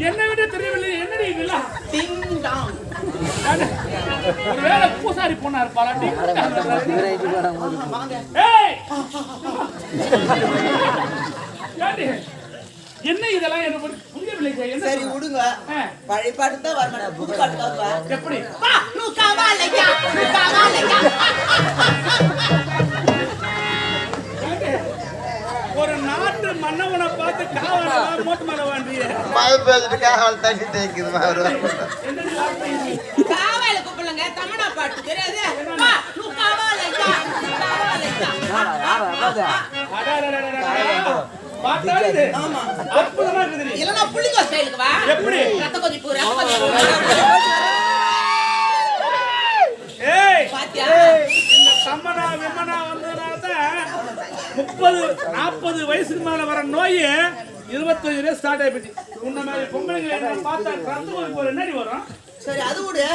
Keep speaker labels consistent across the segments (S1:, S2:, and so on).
S1: என்ன விட தெரியவில்லை. என்னடி இல்ல
S2: டிங் டாங்.
S1: ஒருவேளை பூசாரி பொண்ணா இருப்பாளா? Ding dong. ஏய் என்ன இதெல்லாம் என்ன புரியவில்லை.
S2: சரி விடுங்க. பழைய பாட்டு தான் வரமாட்டேன், புது பாட்டு தான்.
S1: எப்படி ஒரு நாட்டு மன்னவனை பார்த்து காவல் மோட்டு மேல வாண்டிய
S3: காவல் தண்ணி தேய்க்குது.
S2: காவல கூப்பிடுங்க, தமிழா பாட்டு தெரியாது.
S1: சம்மனா விமனா வந்ததுனால 30-40 வயசுக்கு மேல வர நோய் 25 ஸ்டார்ட் ஆயிடுச்சு. உன்ன மாதிரி பொம்பளைங்க பார்த்தா ரத்த கொதிப்பு என்னடி வரும்?
S2: சரி அது விடு.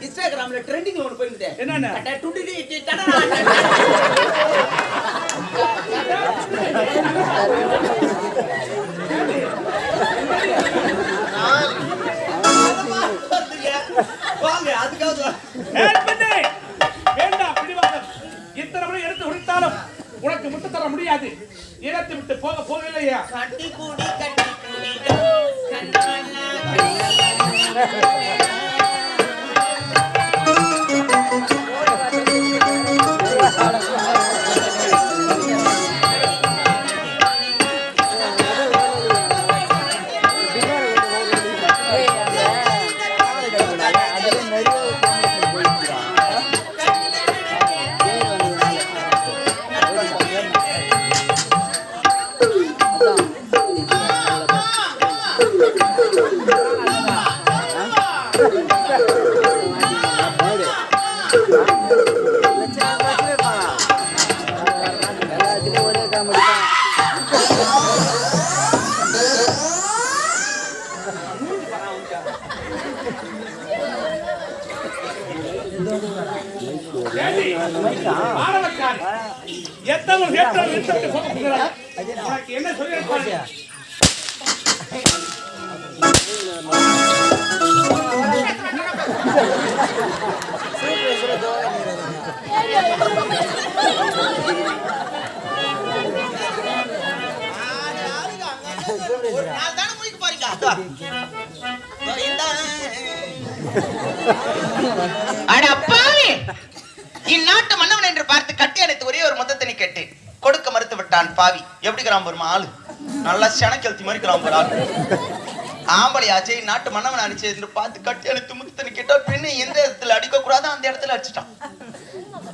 S2: இன்ஸ்டாகிராம்ல ட்ரெண்டிங் ஒன்னு போயிடுது.
S1: என்னன்னா இத்தனை முறை எடுத்து உடைத்தாலும் உனக்கு முட்டு தர முடியாது. இடத்தை விட்டு போக போகலையா?
S2: கட்டி கூடி
S1: என்ன சொல்ல
S2: இந்நாட்டு மன்னவன் என்று பார்த்து கட்டி அணைத்து ஒரே ஒரு முத்தத்தினை கேட்டு கொடுக்க மறுத்து விட்டான் பாவி. எப்படி கிராமம் ஆளு நல்லா செனக்கெழுத்தி மாதிரி கிராமம் ஆளு. ஆம்பளையாச்சே நாட்டு மன்னவன் அடிச்சு என்று பார்த்து கட்டி அணைத்து முத்தத்தினை கேட்டா பெண்ணை எந்த இடத்துல அடிக்க கூடாது அந்த இடத்துல அடிச்சுட்டான்.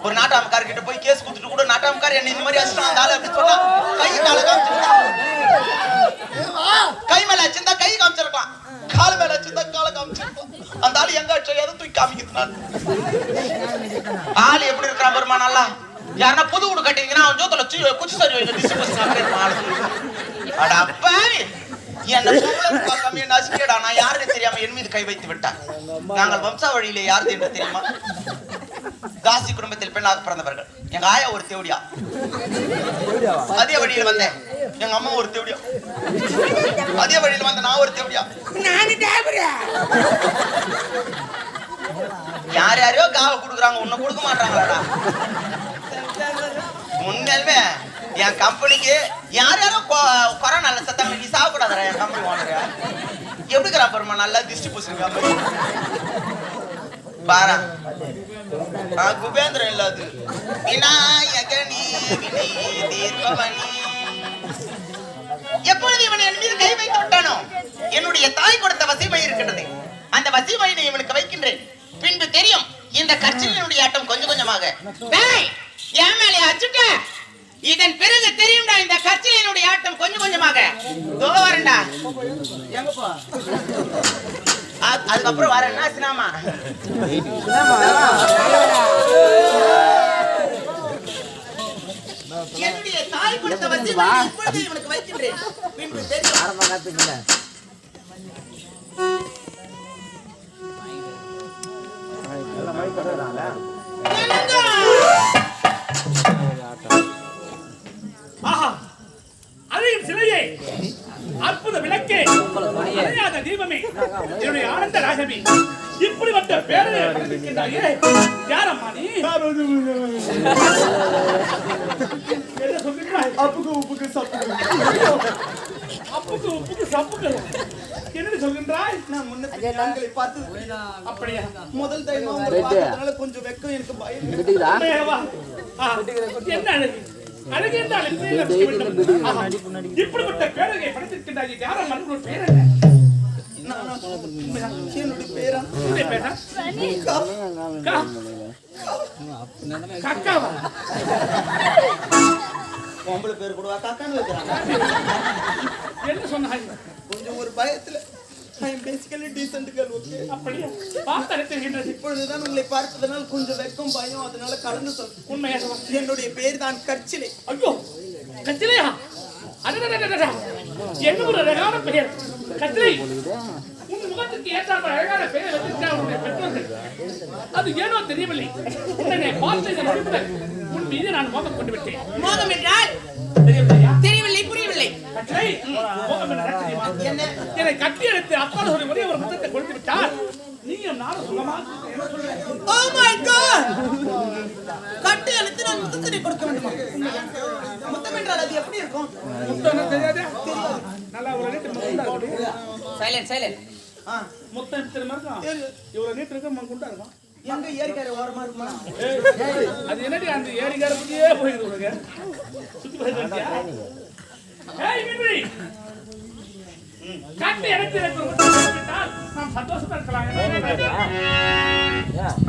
S2: ஒரு நாட்டாமக்கார கிட்ட போய் கேஸ் கொடுத்துட்டு கூட நாட்டாமக்கார என்ன இந்த மாதிரி அடிச்சுட்டான் அந்த ஆளு அப்படி சொன்னா கை கால காமிச்சிருக்கான். கை மேல அடிச்சிருந்தா கை காமிச்சிருக்கலாம், கால் மேல அடிச்சிருந்தா கால காமிச்சிருக்கலாம். அந்த ஆளு எங்க அடிச்சா எதை தூக்கி காமிக்கிறான். ஆளு எப்படி இருக்கிறான் பெருமா நல்லா. யாருன்னா புது வீடு கட்டிங்கன்னா அவன் ஜோத்துல குச்சி சரி என்ன நசுக்கேடா நான் யாருன்னு தெரியாம என் மீது கை வைத்து விட்டான். நாங்கள் வம்சா வழியிலே யாரு என்று தெரியுமா? தாசி குடும்பத்தில் பெண்ணாக பிறந்தவர்கள். எங்க ஆயா ஒரு தேவடியா, அதே வழியில் வந்தேன். எங்க அம்மா ஒரு தேவடியா, அதே வழியில் வந்த நான் ஒரு தேவடியா. யார் யாரையோ காவ குடுக்குறாங்க, உன்னை கொடுக்க மாட்டாங்களாடா. உண்மையாலுமே என் கம்பெனிக்கு யார் யாரோ கொரோனால சத்தம் நீ சாப்பிடாதா என் கம்பெனி ஓனரு. எப்படிக்கிறா பெருமா நல்லா டிஸ்ட்ரிபியூஷன் கம்பெனி பாரா குபேந்திரம் இல்லாது விநாயகனி தீர்ப்பவனி. எப்பொழுது இவன் என் மீது கை வைத்து விட்டானோ என்னுடைய தாய் கொடுத்த வசிமை இருக்கின்றது. அந்த வசிமையினை இவனுக்கு வைக்கின்றேன். பின்பு தெரியும் இந்த கட்சியினுடைய ஆட்டம் கொஞ்சம் கொஞ்சமாக. என் மேலே அச்சுட்ட இதன் பிறகு தெரியும்டா இந்த கட்சியினுடைய ஆட்டம் கொஞ்சம் கொஞ்சமாக. வரண்டா அதுக்கப்புறம் வரேன்னா சினாமா என்னுடைய தாய் கொடுத்த வசிமை இப்பொழுது இவனுக்கு வைக்கின்றேன். பின்பு தெரியும்.
S1: அழகின் சிலையே, அற்புத விளக்கே, அணையாத தெய்வமே, என்னுடைய ஆனந்த ராகவி, இப்படிப்பட்ட பேரை படைத்திருக்கின்றாயே, யாரம்மா நீ? என்ன சொல்கிறாய்?
S3: அப்புக்கு உப்புக்கு சப்புக்கு.
S1: அப்புக்கு உப்புக்கு சப்புக்கு என்ன சொல்கின்றாய்?
S3: நான் முன்னே நாட்களை பார்த்து
S1: அப்படியா?
S3: முதல் டைம் பார்த்ததுனால கொஞ்சம் வெக்கம் எனக்கு பயம்.
S1: உண்மையாவா? என்ன அழகு? அழகு என்றால் என்ன லட்சியம் வேண்டும்? ஆஹா, இப்படிப்பட்ட பேரழகை படைத்திருக்கின்றாயே, யாரம்மா உன்னுடைய பேர் என்ன?
S3: என்னுடைய பேரா?
S1: உன்னுடைய பேரா? கக்காவா?
S3: பொம்பளை பேர் கூட காக்கான்னு வைக்கிறாங்க.
S1: என்ன சொன்னாய்?
S3: கொஞ்சம் ஒரு பயத்துல I am basically decent girl, okay?
S1: அப்படியா? பார்த்தாலே தெரிகின்றது.
S3: இப்பொழுதுதான் உங்களை பார்ப்பதனால் கொஞ்சம் வெக்கம் பயம் அதனால கலந்து சொல்.
S1: உண்மையாக
S3: என்னுடைய பேர் தான் கற்சிலை.
S1: ஐயோ, கச்சிலையா? அடடடடடடா, என்ன ஒரு அழகான பெயர் கச்சிலை. உன் முகத்துக்கு ஏற்றாற்ப அழகான பெயர் வச்சிருக்கார் உன்னுடைய பெற்றோர்கள். அது ஏனோ தெரியவில்லை. உன்னை பார்த்த இந்த நொடிமுதல் உன் மீது நான் மோகம் கொண்டு விட்டேன்.
S4: மோகம் என்றால்
S1: தெரியவில்லையா?
S4: தெரியவில்லை, புரியவில்லை.
S1: கச்சிலை, மோகம் என்ன தெரியுமா? என்னை கட்டி எடுத்து அப்பால் ஒரே ஒரு முத்தத்தை கொடுத்து விட்டால் நீயும் நானும் சுகமா என்ன சொல்றேன்?
S4: Oh my God! கட்டு அழுத்து நான் முத்தத்தை கொடுக்க வேண்டுமா?
S3: முத்தம் என்றால் அது எப்படி இருக்கும்?
S1: முத்தம் தெரியாதே? நல்லா ஒரு நீட்டு முத்தம் இருக்கும்.
S4: Silent silent.
S1: முத்தம் தெரியுமா இருக்கும்? இவ்வளவு நீட்டு இருக்க குண்டா இருக்கும்.
S3: எங்க ஏரிக்கார ஓரமா இருக்குமா?
S1: அது என்னடி அந்த ஏரிக்கார பத்தியே போயிடுது உனக்கு. சுத்தி போயிடுறியா? ஏய் மின்ரி, கட்டி எடுத்து நாம் சந்தோஷமா இருக்கலாம்.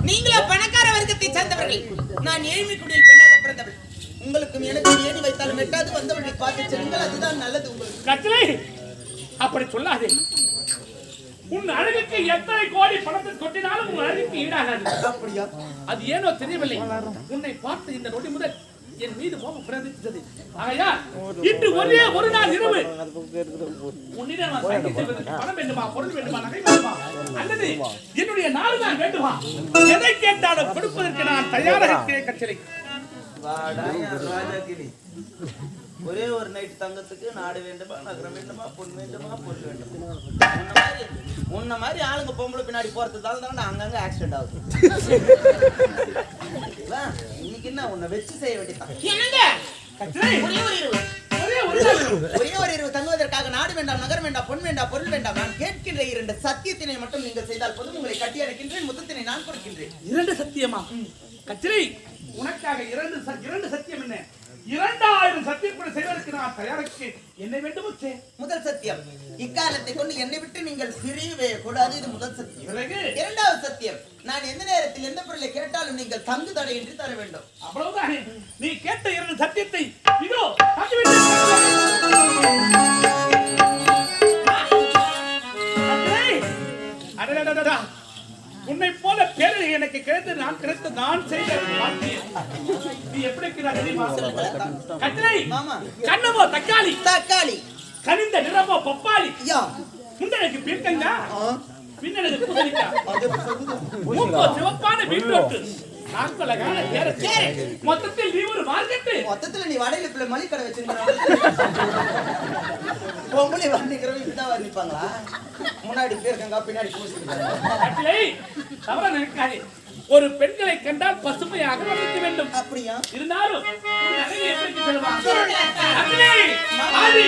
S4: நீங்களோ பணக்கார வர்க்கத்தை சேர்ந்தவர்கள், நான் ஏழ்மை குடியில் பெண்ணாக பிறந்தவள்.
S3: உங்களுக்கும் எனக்கும் ஏணி வைத்தாலும் எட்டாவது வந்தவர்களை பார்த்து செல்லுங்கள், அதுதான் நல்லது உங்களுக்கு.
S1: கட்டளை அப்படி சொல்லாதே. உன் அழகுக்கு எத்தனை கோடி பணத்தை கொட்டினாலும் உன் அழகுக்கு ஈடாகாது.
S3: அப்படியா?
S1: அது ஏனோ தெரியவில்லை. உன்னை பார்த்து இந்த நொடி முதல் என் மீது மோகம் பிறந்திருக்கிறது. ஆகையா இன்று ஒரே ஒரு நாள் இரவு உன்னிடம் நான் சங்கி செல்வதற்கு பணம் வேண்டுமா, பொருள் வேண்டுமா, நகை வேண்டுமா, அல்லது என்னுடைய நாடு தான் வேண்டுமா, எதை கேட்டாலும் கொடுப்பதற்கு நான் தயாராக இருக்கிறேன். கச்சலை
S3: ராஜாகிரி, ஒரே ஒரு நைட் தங்கத்துக்கு நாடு வேண்டுமா, நகரம் வேண்டுமா, பொன் வேண்டுமா, பொருள் வேண்டுமா? உன்ன மாதிரி ஆளுங்க பொம்பளை பின்னாடி போறதுதால தான் அங்கங்க ஆக்சிடென்ட் ஆகுது. இன்னைக்கு என்ன உன்னை வச்சு செய்ய வேண்டியதான்.
S4: என்னங்க ஒரே ஒரு இரவு,
S3: ஒரே ஒரு இரவு தங்குவதற்காக நாடு வேண்டாம், நகரம் வேண்டாம், பொன் வேண்டாம், பொருள் வேண்டாம். நான் கேட்கின்ற 2 சத்தியத்தினை மட்டும் நீங்கள் செய்தால் போதும். உங்களை கட்டி அணைக்கின்றேன், முத்தத்தினை நான் கொடுக்கின்றேன்.
S1: 2 சத்தியமா? கச்சலை, உனக்காக 2 சத்தியம் என்ன? 2000 சத்தியப்படி செய்வதற்கு நான் தயாரிக்கு என்ன வேண்டுமோ செய்.
S3: முதல் சத்தியம், இக்காலத்தை கொண்டு என்னை விட்டு நீங்கள் பிரியவே கூடாது. இது முதல் சத்தியம். இரண்டாவது சத்தியம், நான் எந்த நேரத்தில் எந்த பொருளை கேட்டாலும் நீங்கள் தங்கு தடையின்றி தர வேண்டும்.
S1: அவ்வளவுதானே? நீ கேட்ட 2 சத்தியத்தை இதோ அடடடடா, உன்னை போல பேரை எனக்கு கிடைத்து நான் செய்த நீ எப்படி இருக்கிறாய் தெரியுமா? கட்டளை கண்ணமோ தக்காளி,
S3: தக்காளி
S1: கனிந்த நிறமோ பப்பாளி,
S3: யா
S1: முன்னடைக்கு பீர்க்கங்கா, பின்னடைக்கு பூசணிக்காய், மூக்கோ சிவப்பான பீட்ரூட், நாக்கலகான கேரட், மொத்தத்தில் நீ ஒரு மார்க்கெட்.
S3: மொத்தத்துல நீ வடையில பிள்ளை மளிகை கடை வச்சிருக்க. பொம்பளை வண்டிக்கிறவங்க இப்படிதான் வர்ணிப்பாங்களா? முன்னாடி பேருக்கங்க, பின்னாடி
S1: பூசணிக்காய். தவறா நினைக்காதே. ஒரு பெண்களை கண்டால் பசுமையாக வர்ணிக்க வேண்டும்.
S3: அப்படியா?
S1: இருந்தாலும் எப்படி சொல்லுவாங்க? ஆதி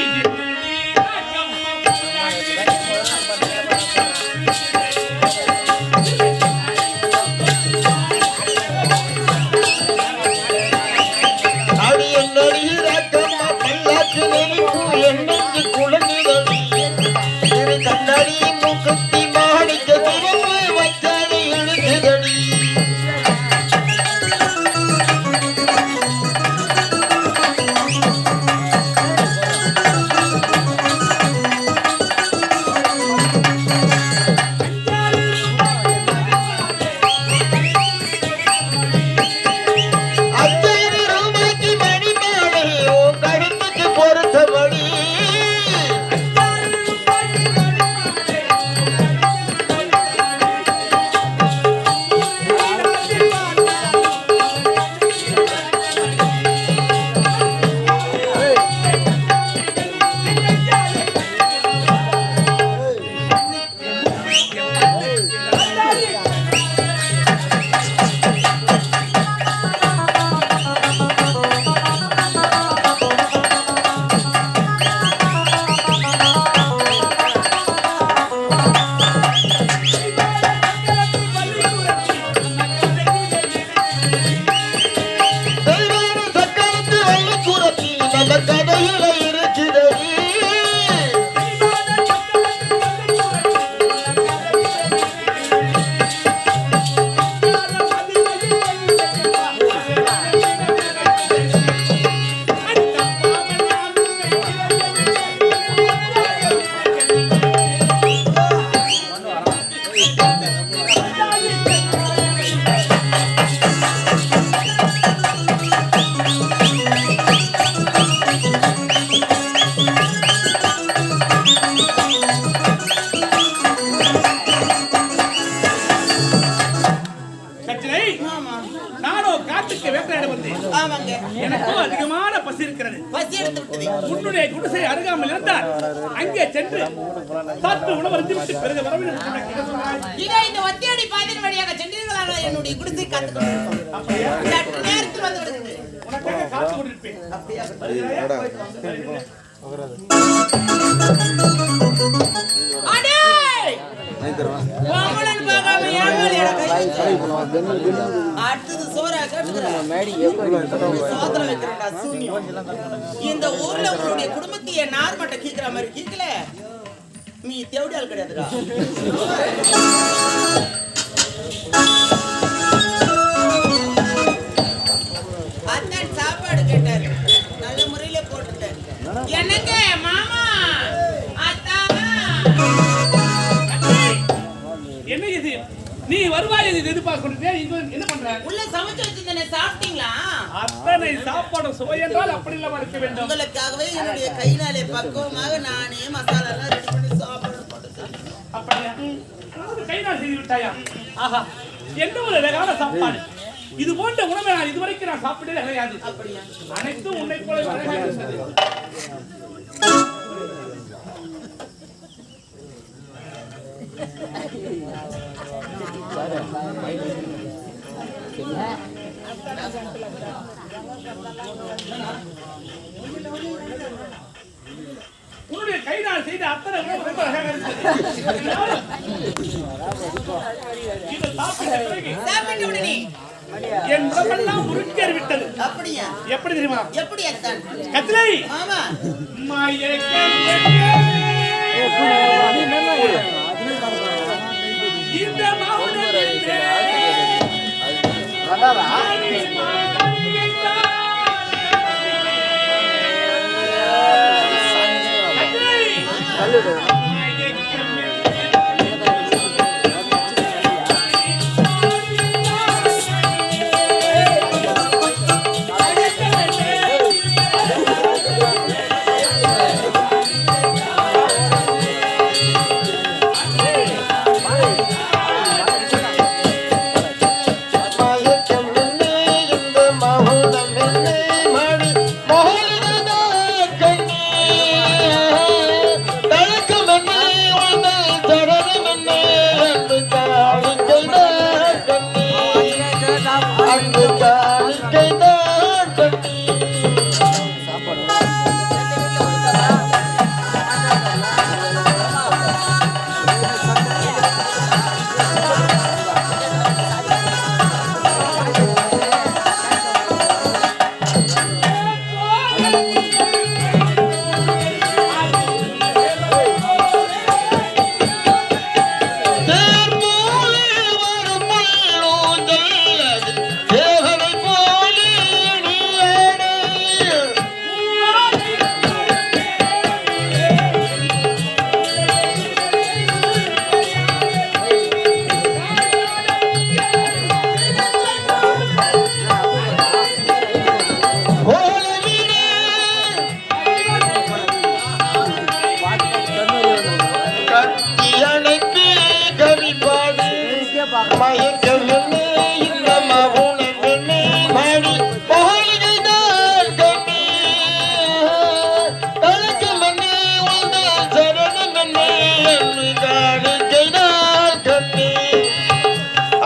S4: ஆமாங்க.
S1: எனக்கும் அதிகமான பசி இருக்கிறது.
S4: பசி எடுத்து விட்டது.
S1: உன்னுடைய குடிசை அருகாமல் இருந்தால் அங்கே சென்று சாப்பிட்டு உணவருந்து விட்டு பிறகு வரவேண்டும்.
S4: இதோ இந்த ஒத்தையடி பாதையின் வழியாக சென்றீர்களான என்னுடைய குடிசை காத்துக் கொண்டிருக்கும். சற்று நேரத்தில் வந்து விடுகிறது.
S1: உனக்காக காத்து கொண்டிருப்பேன்.
S4: அடே! கோமலன் பார்க்காம ஏமாளியடா கை. அடுத்தது சோறா கேட்டுக்கிறேன். சோதனை வைக்கிறேன்டா சூனியம். இந்த ஊர்ல உங்களுடைய குடும்பத்தையே நார் மட்டை கீக்கிற மாதிரி கீக்கல. நீ தேவடியால் கிடையாதுடா. அதான் சாப்பாடு கேட்டாரு. நல்ல முறையில போட்டுட்டேன். என்னங்க மாமா அத்தா
S1: என்ன இது? நீ வருவாய் எதிர்பார்க்க என்ன பண்ற?
S4: உள்ள சமைச்சு வச்சிருந்தேனே சாப்பிட்டீங்களா?
S1: அத்தனை சாப்பாடு சுவை என்றால் அப்படி இல்லாம இருக்க வேண்டும்.
S4: உங்களுக்காகவே என்னுடைய கையினாலே பக்குவமாக நானே மசாலா எல்லாம் ரெடி பண்ணி சாப்பிட போட்டேன்.
S1: அப்படியா? கைநாள் செய்து விட்டாயா? ஆஹா, என்ன ஒரு அழகான சாப்பாடு. இது போன்ற உணவை நான் இதுவரைக்கும் நான் சாப்பிட்டதே கிடையாது.
S4: அப்படியா?
S1: அனைத்தும் உன்னை போல அழகாக இருந்தது. உன்னுடைய கைநாள் செய்த அத்தனை உணவு ரொம்ப அழகாக இருந்தது. இது சாப்பிட்ட பிறகு
S4: சாப்பிட்ட உடனே
S1: என் உடம்பெல்லாம் உருக்கேறி விட்டது.
S4: அப்படியா?
S1: எப்படி தெரியுமா?
S4: எப்படி அத்தான்?
S1: கத்திலை
S4: ஆமா.
S1: இந்த மௌனத்திலே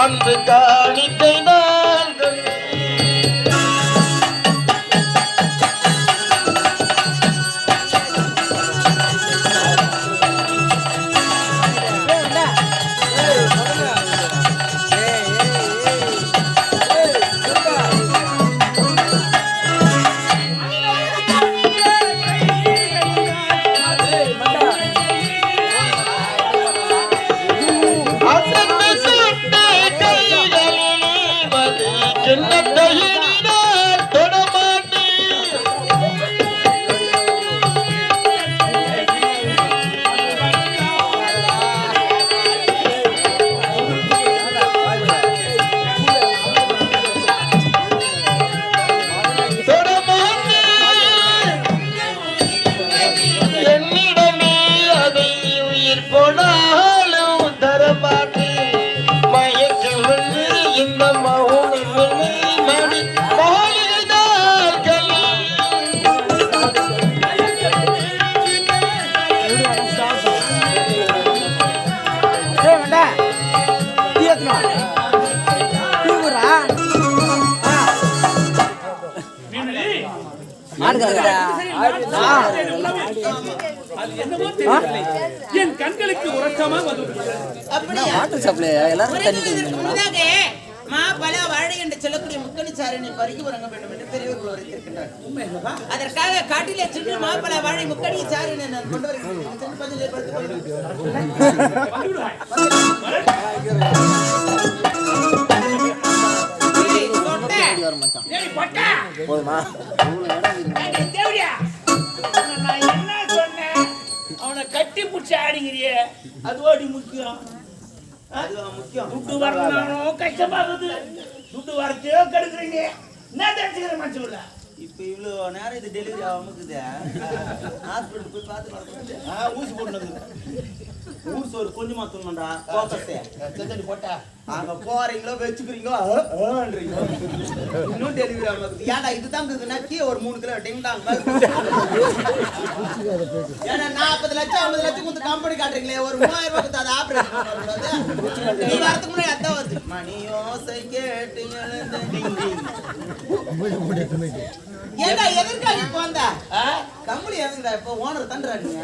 S5: அன்பு காணிக்கை நான்
S1: அது என்னவோ தெரியவில்லை, என் கண்களுக்கு உறக்கமாக வந்து
S4: அப்படியா? முன்னதாக மாப்பழ வாழை என்று சொல்லக்கூடிய முக்கணி சாரணை பறிக்கு வழங்க வேண்டும் என்று பெரியவர்கள் உரைத்திருக்கின்றார். அதற்காக காட்டிலே சென்று மாப்பழ வாழை முக்கணி சாரணை நான் கொண்டு
S1: அவனை கட்டி பிடிச்சி ஆடிங்கிறியே, அதுவாடி முக்கியம்.
S3: அதுதான் முக்கியம்.
S1: துட்டு வரணும் கஷ்டமாகுது, துட்டு வரத்தையோ கெடுக்குறீங்க. என்ன தெரிஞ்சுக்கிற மனுஷன்
S3: இப்ப இவ்வளவு நேரம் இது டெலிவரி ஆகுது. ஹாஸ்பிட்டல் போய் பார்த்து ஊசி போட்டு ஊர் சோறு கொஞ்சமா தூங்கண்டா போட்டா அங்க போறீங்களோ வச்சுக்கிறீங்களோ இன்னும் டெலிவரி ஆகுது. ஏன்டா இதுதான் நக்கி ஒரு 3 கிலோ டிங் டாங் ஏன்னா 40 லட்சம் 50 லட்சம் கொடுத்து கம்பெனி காட்டுறீங்களே, ஒரு 3000 ரூபாய் கொடுத்து அதை ஆபரேஷன் நீ வரதுக்கு முன்னாடி அதான் வருது. மணியோசை கேட்டு ஏண்டா எதற்காக இப்போ வந்தா கம்பெனி எதுக்குடா இப்போ ஓனர் தண்டா நீங்க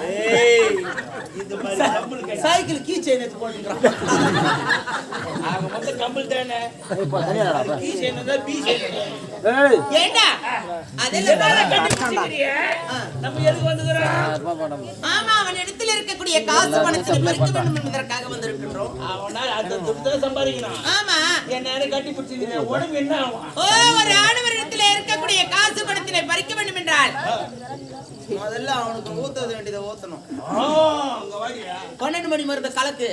S1: இந்த மாதிரி கம்பல்
S3: சைக்கிள் கீ செயின் எடுத்து போட்டுக்கிறான்.
S1: ஆக மொத்தம் கம்பல் தானே, கீ செயின் தான் பீ செயின்.
S4: ஏண்டா அதெல்லாம்
S1: கட்டி பிடிச்சிக்கிறியே, நம்ம எதுக்கு வந்துக்கிறோம்?
S4: ஆமா, அவன் இடத்துல இருக்கக்கூடிய காசு பணத்தை பறிக்க வேண்டும் என்பதற்காக வந்திருக்கின்றோம்.
S1: அவனா அந்த துட்டு சம்பாதிக்கணும்.
S4: ஆமா,
S1: என்ன கட்டி பிடிச்சிக்கிறீங்க, உடம்பு என்ன ஆகும்?
S4: ஓ, ஒரு ஆணவர் இடத்துல இருக்கக்கூடிய காசு பணத்தினை பறிக்க வேண்டும் என்றால்
S3: முதல்ல அவனுக்கு ஊத்த வேண்டியதை ஊத்தணும்.
S4: 12 மணி மருந்து கலக்கு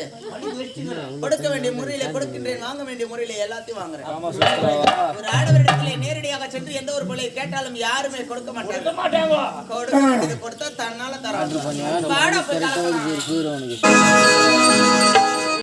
S4: கொடுக்க வேண்டிய முறையில கொடுக்கின்றேன், வாங்க வேண்டிய முறையில எல்லாத்தையும் வாங்குறேன். ஒரு ஆடவரிடத்திலே நேரடியாக சென்று எந்த ஒரு பொருளை கேட்டாலும் யாருமே கொடுக்க மாட்டாங்க. கொடுக்க வேண்டியதை கொடுத்தா தன்னால தராங்க.